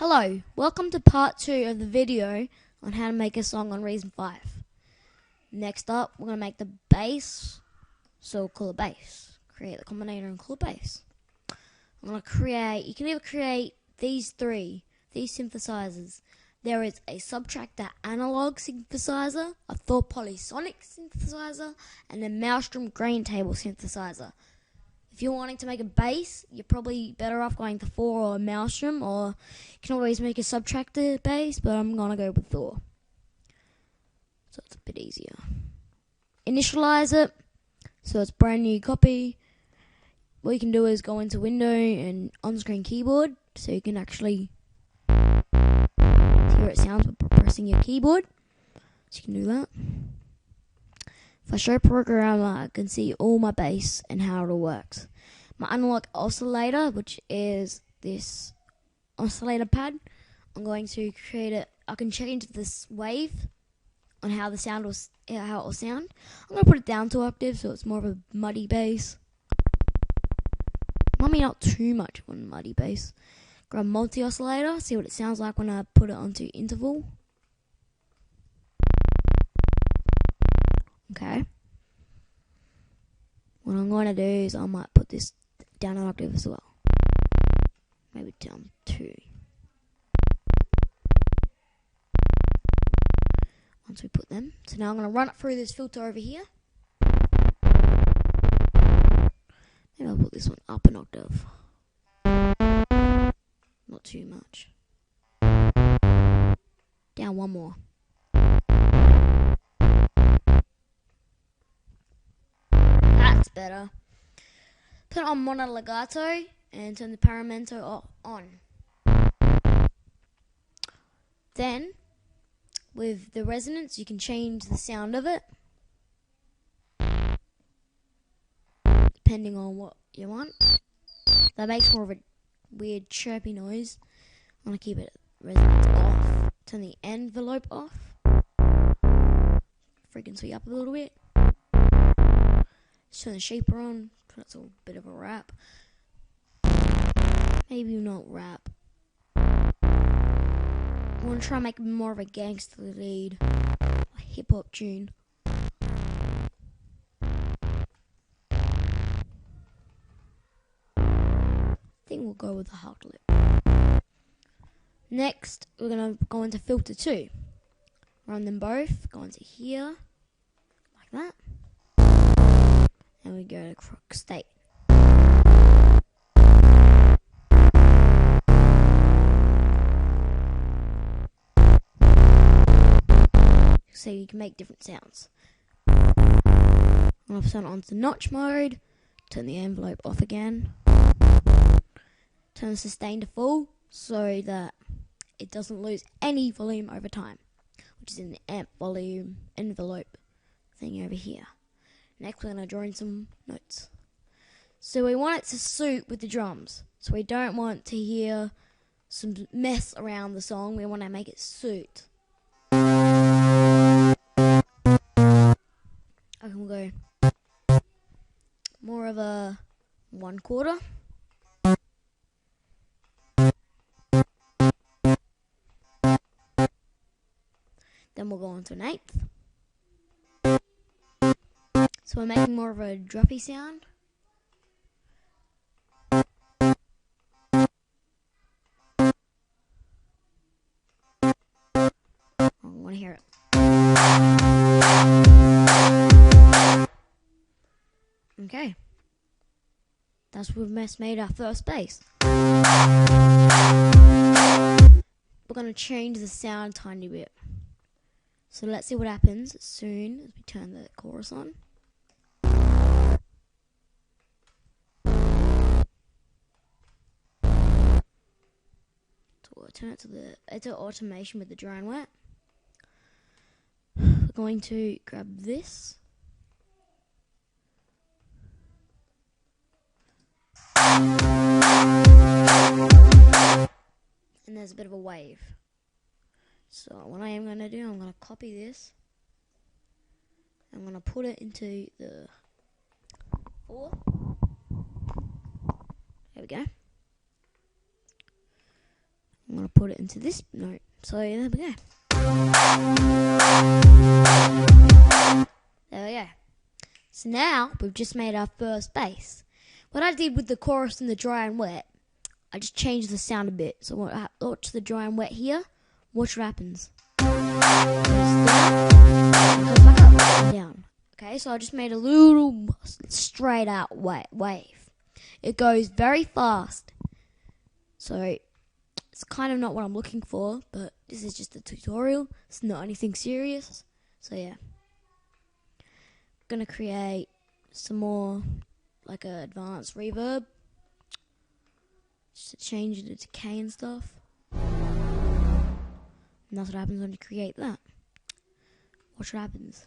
Hello, welcome to part 2 of the video on how to make a song on Reason 5. Next up, we're going to make the bass, so we'll call it bass. Create the combinator and call it bass. I'm going to create, you can either create these synthesizers. There is a subtractor analog synthesizer, a Thor polysonic synthesizer, and a Maelstrom grain table synthesizer. If you're wanting to make a bass, you're probably better off going to Thor or Maelstrom, or you can always make a subtractor bass, but I'm going to go with Thor. So it's a bit easier. Initialize it, so it's brand new copy. What you can do is go into Window and on-screen keyboard, so you can actually hear it sounds by pressing your keyboard. So you can do that. If I show programmer, I can see all my bass and how it all works. My analog oscillator, which is this oscillator pad, I'm going to create it. I can change this wave on how the sound will, how it will sound. I'm going to put it down 2 octaves so it's more of a muddy bass. Maybe not too much of a muddy bass. Grab multi oscillator, see what it sounds like when I put it onto interval. Okay. What I'm going to do is I might put this down an octave as well. Maybe down 2. Once we put them. So now I'm going to run it through this filter over here. Maybe I'll put this one up an octave. Not too much. Down 1 more. That's better. Put it on mono legato and turn the paramento on. Then, with the resonance, you can change the sound of it depending on what you want. That makes more of a weird chirpy noise. I'm going to keep it resonance off. Turn the envelope off. Frequency up a little bit. Turn the shaper on. That's a bit of a rap. Maybe not rap. I want to try and make more of a gangster lead. A hip hop tune. I think we'll go with the hard lip. Next, we're going to go into filter 2. Run them both. Go into here. Like that. And we go to crook state. So you can make different sounds. I'm going to turn it on to notch mode. Turn the envelope off again. Turn the sustain to full so that it doesn't lose any volume over time, which is in the amp volume envelope thing over here. Next, we're going to draw in some notes. So we want it to suit with the drums. So we don't want to hear some mess around the song. We want to make it suit. Okay, we'll go more of a 1/4. Then we'll go on to an 1/8. So we're making more of a droppy sound. I want to hear it. Okay. That's what we've made our first bass. We're going to change the sound a tiny bit. So let's see what happens as soon as we turn the chorus on. So we'll turn it to the automation with the drone wet. We're going to grab this. And there's a bit of a wave. So what I am going to do, I'm going to copy this. I'm going to put it into the 4. There we go. I'm going to put it into this note. So there we go. There we go. So now we've just made our first bass. What I did with the chorus and the dry and wet, I just changed the sound a bit. So watch the dry and wet here. Watch what happens. Goes back up and down. Okay, so I just made a little straight out wave. It goes very fast. So it's kind of not what I'm looking for, but this is just a tutorial. It's not anything serious. So yeah. Gonna create some more like a advanced reverb. Just to change the decay and stuff. And that's what happens when you create that. Watch what happens.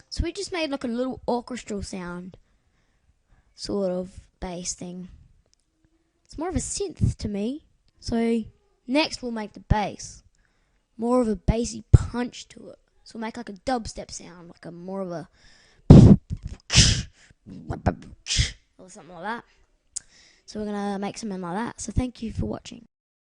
So we just made like a little orchestral sound sort of bass thing. It's more of a synth to me. So next we'll make the bass more of a bassy punch to it. So we'll make like a dubstep sound, like a more of a or something like that. So we're gonna make something like that. So thank you for watching.